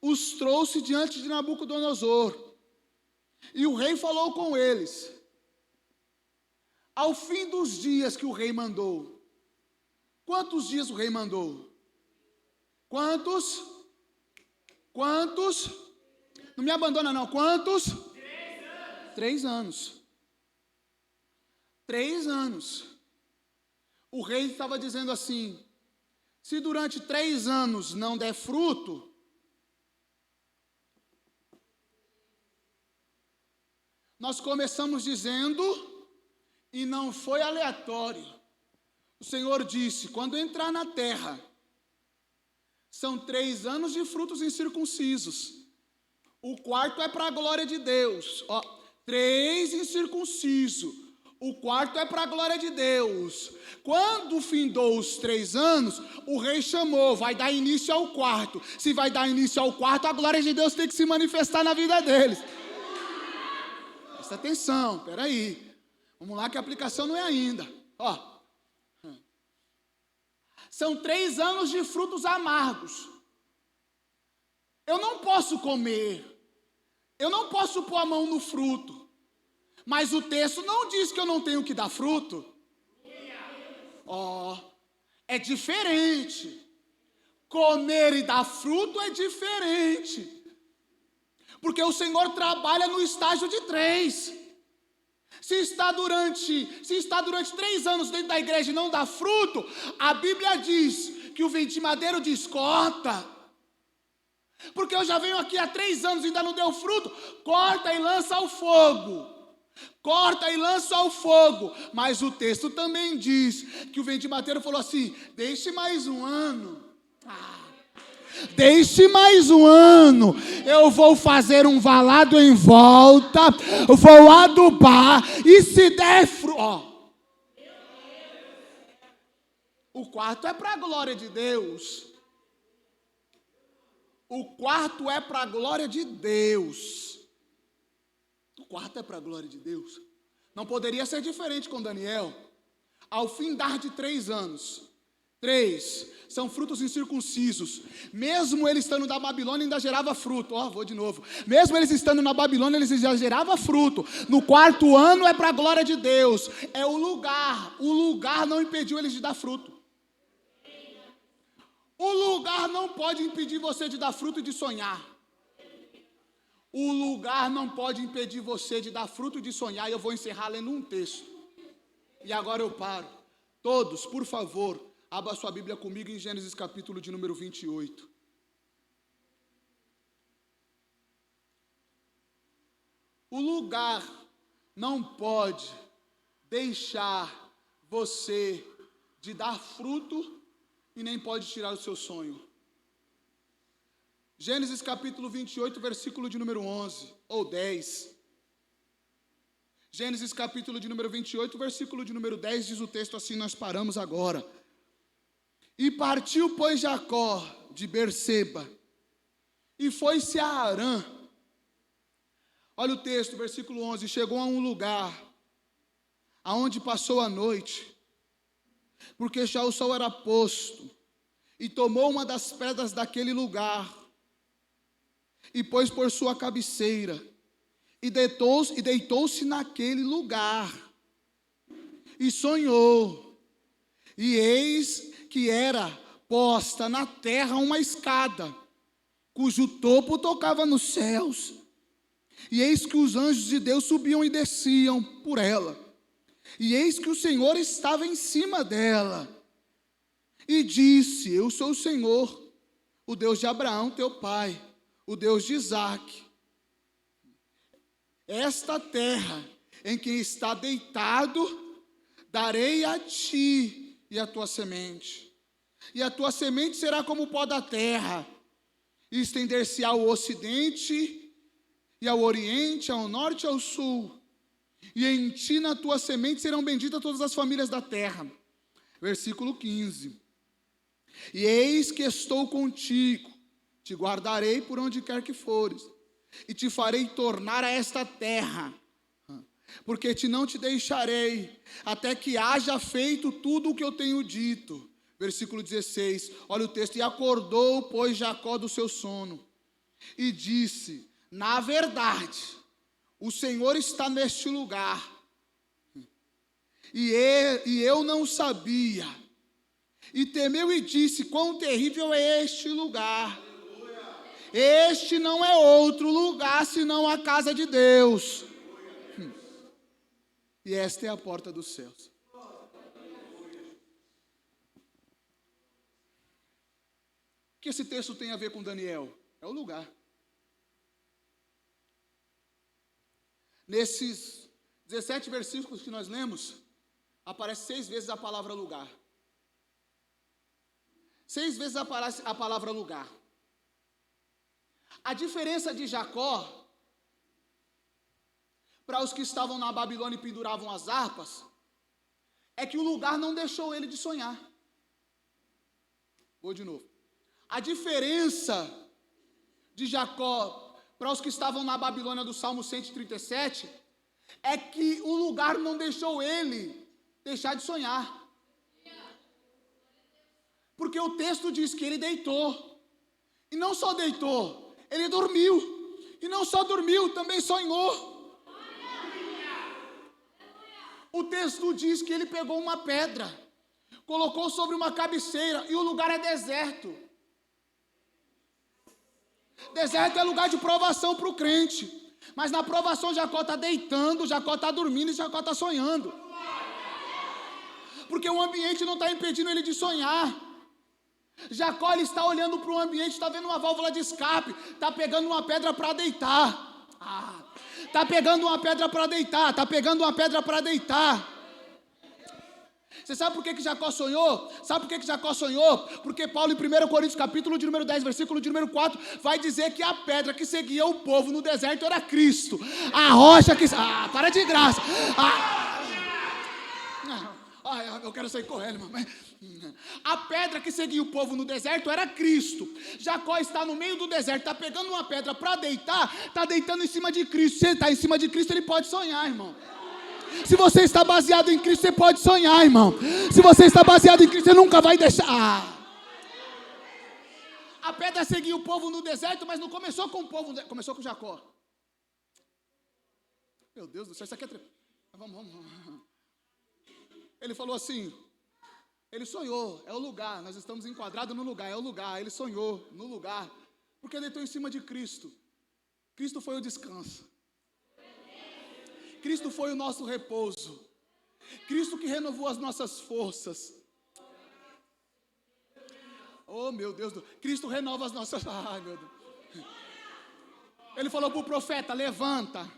os trouxe diante de Nabucodonosor, e o rei falou com eles. Ao fim dos dias que o rei mandou, quantos dias o rei mandou? Quantos? Não me abandona não, quantos? 3 anos. 3 anos. O rei estava dizendo assim, se durante 3 anos não der fruto, nós começamos dizendo, e não foi aleatório. O Senhor disse, quando entrar na terra, são 3 anos de frutos incircuncisos. O 4º é para a glória de Deus. 3 incircunciso. O 4º é para a glória de Deus. Quando findou os 3 anos, o rei chamou, vai dar início ao 4º. Se vai dar início ao 4º, a glória de Deus tem que se manifestar na vida deles. Presta atenção, peraí. Vamos lá que a aplicação não é ainda. São 3 anos de frutos amargos. Eu não posso comer. Eu não posso pôr a mão no fruto. Mas o texto não diz que eu não tenho que dar fruto. É diferente. Comer e dar fruto é diferente. Porque o Senhor trabalha no estágio de 3. Se está durante 3 anos dentro da igreja e não dá fruto, a Bíblia diz que o ventimadeiro diz, corta. Porque eu já venho aqui há 3 anos e ainda não deu fruto, corta e lança ao fogo. Corta e lança ao fogo. Mas o texto também diz que o ventimadeiro falou assim, deixe mais um ano. Deixe mais um ano, eu vou fazer um valado em volta, vou adubar, e se der fruto, o 4º é para a glória de Deus. O 4º é para a glória de Deus. O 4º é para a glória de Deus. Não poderia ser diferente com Daniel. Ao findar de 3 anos, 3 são frutos incircuncisos. Mesmo ele estando na Babilônia, ainda gerava fruto. Vou de novo. Mesmo eles estando na Babilônia, eles já gerava fruto. No 4º ano é para a glória de Deus. É o lugar. O lugar não impediu eles de dar fruto. O lugar não pode impedir você de dar fruto e de sonhar. O lugar não pode impedir você de dar fruto e de sonhar. E eu vou encerrar lendo um texto. E agora eu paro. Todos, por favor, abra sua Bíblia comigo em Gênesis capítulo de número 28. O lugar não pode deixar você de dar fruto e nem pode tirar o seu sonho. Gênesis capítulo 28, versículo de número 11, ou 10. Gênesis capítulo de número 28, versículo de número 10, diz o texto assim, nós paramos agora. E partiu, pois, Jacó de Berseba, e foi-se a Harã. Olha o texto, versículo 11, chegou a um lugar, aonde passou a noite, porque já o sol era posto, e tomou uma das pedras daquele lugar, e pôs por sua cabeceira, e deitou-se naquele lugar, e sonhou, e eis que era posta na terra uma escada, cujo topo tocava nos céus, e eis que os anjos de Deus subiam e desciam por ela, e eis que o Senhor estava em cima dela, e disse, eu sou o Senhor, o Deus de Abraão teu pai, o Deus de Isaque. Esta terra em que está deitado, darei a ti e a tua semente. E a tua semente será como o pó da terra, e estender-se ao ocidente, e ao oriente, ao norte e ao sul. E em ti, na tua semente, serão benditas todas as famílias da terra. Versículo 15. E eis que estou contigo, te guardarei por onde quer que fores, e te farei tornar a esta terra, porque não te deixarei, até que haja feito tudo o que eu tenho dito. Versículo 16, olha o texto, e acordou, pois, Jacó do seu sono, e disse, na verdade, o Senhor está neste lugar, e eu não sabia, e temeu e disse, quão terrível é este lugar. Este não é outro lugar, senão a casa de Deus. E esta é a porta dos céus. O que esse texto tem a ver com Daniel? É o lugar. Nesses 17 versículos que nós lemos, aparece 6 vezes a palavra lugar. 6 vezes aparece a palavra lugar. A diferença de Jacó, para os que estavam na Babilônia e penduravam as harpas, é que o lugar não deixou ele de sonhar. Vou de novo. A diferença de Jacó para os que estavam na Babilônia do Salmo 137 é que o lugar não deixou ele deixar de sonhar. Porque o texto diz que ele deitou. E não só deitou, ele dormiu. E não só dormiu, também sonhou. O texto diz que ele pegou uma pedra, colocou sobre uma cabeceira, e o lugar é deserto. Deserto é lugar de provação para o crente. Mas na provação Jacó está deitando, Jacó está dormindo e Jacó está sonhando. Porque o ambiente não está impedindo ele de sonhar. Jacó, ele está olhando para o ambiente, está vendo uma válvula de escape, está pegando uma pedra para deitar. Está pegando uma pedra para deitar, está pegando uma pedra para deitar. Você sabe por que Jacó sonhou? Sabe por que Jacó sonhou? Porque Paulo, em 1 Coríntios, capítulo de número 10, versículo de número 4, vai dizer que a pedra que seguia o povo no deserto era Cristo. A rocha que... para de graça. Eu quero sair correndo, mamãe. A pedra que seguia o povo no deserto era Cristo. Jacó está no meio do deserto, está pegando uma pedra para deitar, está deitando em cima de Cristo. Se ele está em cima de Cristo, ele pode sonhar, irmão. Se você está baseado em Cristo, você pode sonhar, irmão. Se você está baseado em Cristo, você nunca vai deixar. A pedra seguia o povo no deserto, mas não começou com o povo, começou com Jacó. Meu Deus do céu, isso aqui é... Vamos. Ele falou assim, ele sonhou, é o lugar, nós estamos enquadrados no lugar, é o lugar, ele sonhou no lugar, porque ele deitou em cima de Cristo. Cristo foi o descanso. Cristo foi o nosso repouso. Cristo que renovou as nossas forças. Oh, meu Deus, Cristo renova as nossas... Ai, meu Deus. Ele falou para o profeta, levanta,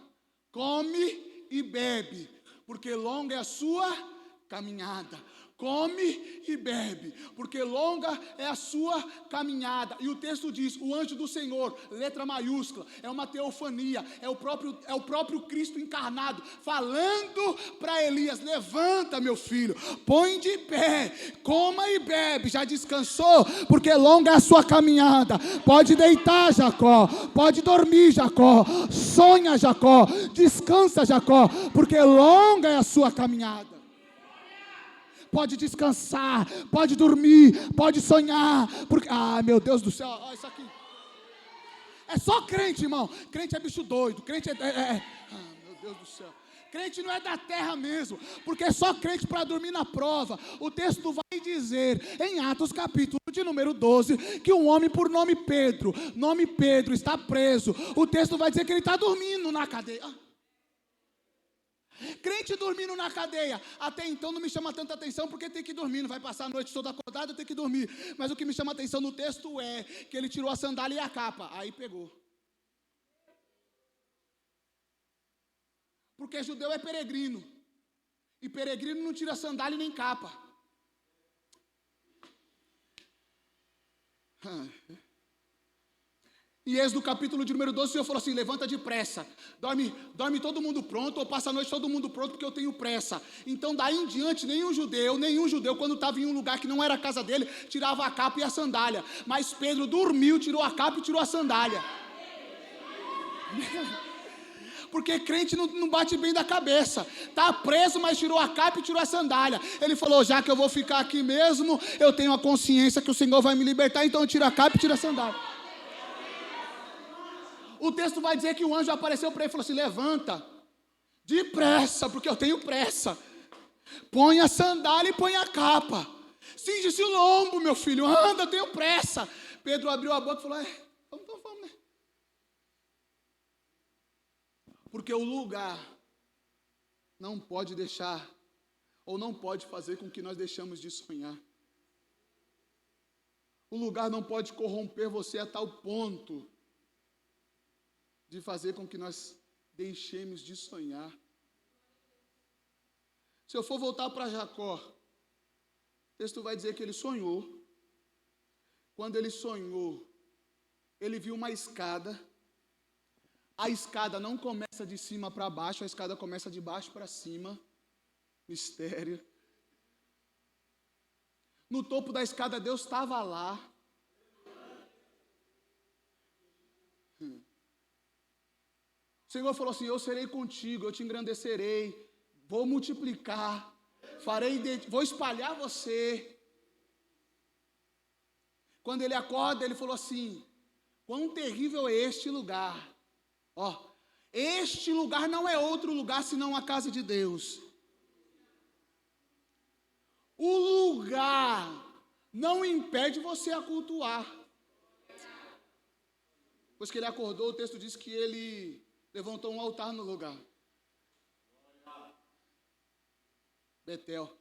come e bebe, porque longa é a sua caminhada. come e bebe, porque longa é a sua caminhada. E o texto diz, o anjo do Senhor, letra maiúscula, é uma teofania, é o próprio Cristo encarnado, falando para Elias, levanta meu filho, põe de pé, coma e bebe, já descansou? Porque longa é a sua caminhada, pode deitar Jacó, pode dormir Jacó, sonha Jacó, descansa Jacó, porque longa é a sua caminhada. Pode descansar, pode dormir, pode sonhar, porque, meu Deus do céu, olha isso aqui, é só crente, irmão, crente é bicho doido, crente meu Deus do céu, crente não é da terra mesmo, porque é só crente para dormir na prova. O texto vai dizer, em Atos capítulo de número 12, que um homem por nome Pedro, está preso. O texto vai dizer que ele está dormindo na cadeia. Crente dormindo na cadeia, até então não me chama tanta atenção, porque tem que dormir, não vai passar a noite toda acordado, tem que dormir. Mas o que me chama atenção no texto é que ele tirou a sandália e a capa, aí pegou. Porque judeu é peregrino, e peregrino não tira sandália nem capa. Em Êxodo capítulo de número 12, o Senhor falou assim, levanta depressa, dorme todo mundo pronto, ou passa a noite todo mundo pronto, porque eu tenho pressa. Então daí em diante, nenhum judeu, quando estava em um lugar que não era a casa dele, tirava a capa e a sandália. Mas Pedro dormiu, tirou a capa e tirou a sandália. Porque crente não bate bem da cabeça, está preso, mas tirou a capa e tirou a sandália. Ele falou, já que eu vou ficar aqui mesmo, eu tenho a consciência que o Senhor vai me libertar, então eu tiro a capa e tiro a sandália. O texto vai dizer que o anjo apareceu para ele e falou assim, levanta, depressa, porque eu tenho pressa, põe a sandália e põe a capa, cinge-se o lombo, meu filho, anda, eu tenho pressa. Pedro abriu a boca e falou, vamos, né? Porque o lugar não pode deixar, ou não pode fazer com que nós deixamos de sonhar. O lugar não pode corromper você a tal ponto de fazer com que nós deixemos de sonhar. Se eu for voltar para Jacó, o texto vai dizer que ele sonhou. Quando ele sonhou, ele viu uma escada. A escada não começa de cima para baixo, a escada começa de baixo para cima. Mistério. No topo da escada, Deus estava lá. O Senhor falou assim, eu serei contigo, eu te engrandecerei, vou multiplicar, vou espalhar você. Quando ele acorda, ele falou assim, quão terrível é este lugar. Este lugar não é outro lugar senão a casa de Deus. O lugar não impede você a cultuar. Depois que ele acordou, o texto diz que ele levantou um altar no lugar. Betel.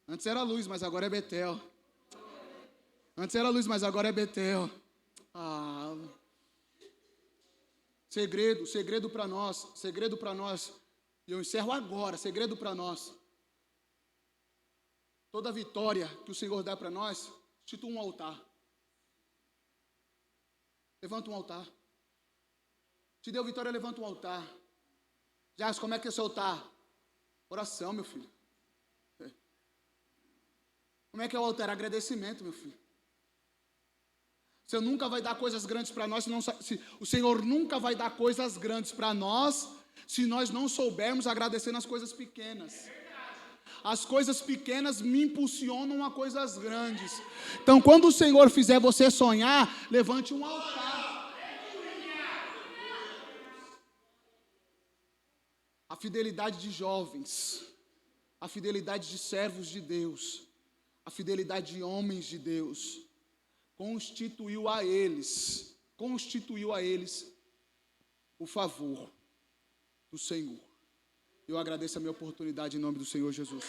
Antes era luz, mas agora é Betel. Antes era luz, mas agora é Betel. Segredo para nós. E eu encerro agora, segredo para nós. Toda vitória que o Senhor dá para nós, institui um altar. Levanta um altar. Te deu vitória, levanta um altar. Jás, como é que é o seu altar? Oração, meu filho. Como é que é o altar? Agradecimento, meu filho. Você nunca vai dar coisas grandes para nós, o Senhor nunca vai dar coisas grandes para nós, se nós não soubermos agradecer nas coisas pequenas. As coisas pequenas me impulsionam a coisas grandes. Então, quando o Senhor fizer você sonhar, levante um altar. A fidelidade de jovens, a fidelidade de servos de Deus, a fidelidade de homens de Deus, constituiu a eles o favor do Senhor. Eu agradeço a minha oportunidade em nome do Senhor Jesus.